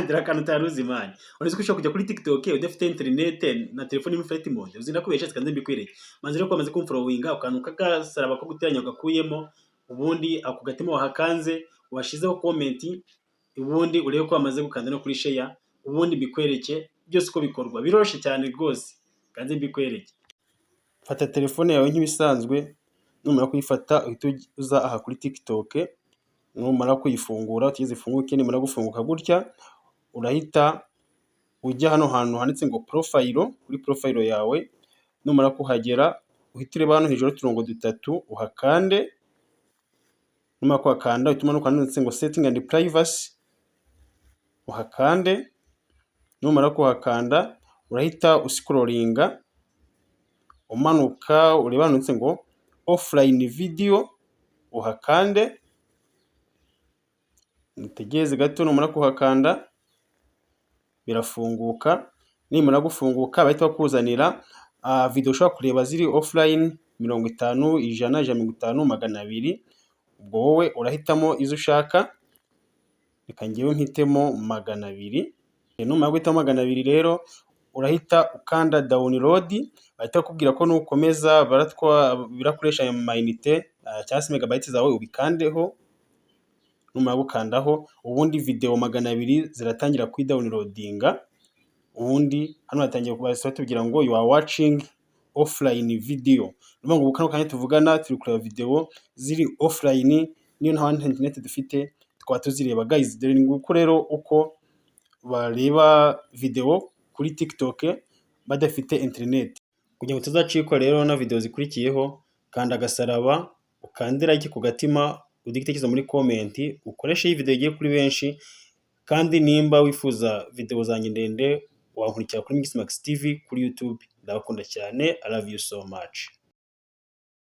Dore akantu utari uzi mani. Uretse ko ushobora kujya kuri TikTok udafite internet na telefone imwe flight mode. Uzi nakubeshatse kandi mbikwereke. Manzi rero ko wamaze kumfollowinga ukantu k'agasaraba ko guteranya ugakuyemo, ubundi ako gatima wahakanze, washizeho comment, ubundi urebe ko wamaze gukanda no kuri share, ubundi mbikwereke byose uko bikorwa. Biroroshye cyane rwose. Kandi mbikwereke. Fata telefone yawe nk'ibisanzwe, numara kuyifata uhita uza aha kuri TikTok, numara kuyifungura utigeze ifunguke, nimara gufunguka gutya urahita ujya hano hantu handitse ngo profile, kuri profile yawe, numara kuhagera uhita ureba hano hejuru uturongo dutatu uhakande, numara kuhakanda uhita umanuka handitse ngo setting and privacy, uhakande, numara kuhakanda urahita uscrollinga umanuka ureba handitse ngo offline video, uhakande, utegereze gato, numara kuhakanda birafunguka, nimara gufunguka bahita bakuzanira video ushobora kureba ziri offline 50, 100, 150, 200. Ubwo wowe urahitamo izo ushaka, reka njyewe mpitemo 200. Numara guhitamo 200 rero urahita ukanda download, bahita bakubwira ko nukomeza birakoresha amayinite cyangwa se megabytes zawe ubikandeho, numara gukandaho ubundi video 200 ziratangira kwidownloadinga, ubundi hano hatangiye kugira ngo you are watching offline video. Nuvuga ngo kano kanya tuvugana turi kureba video ziri offline, niyo nta internet dufite twaba tuzireba. Guys, dore nguko rero uko bareba video kuri TikTok badafite internet. Kugira ngo tuzacikwa rero na video zikurikiyeho, kanda agasaraba, ukande like ku gatima, udigitekerezo muri comment, ukoreshe iyi video igiye kuri benshi, kandi nimba wifuza video zanjye ndende wankurikira kuri Mix Max TV kuri YouTube. Ndabakunda cyane, I love you so much.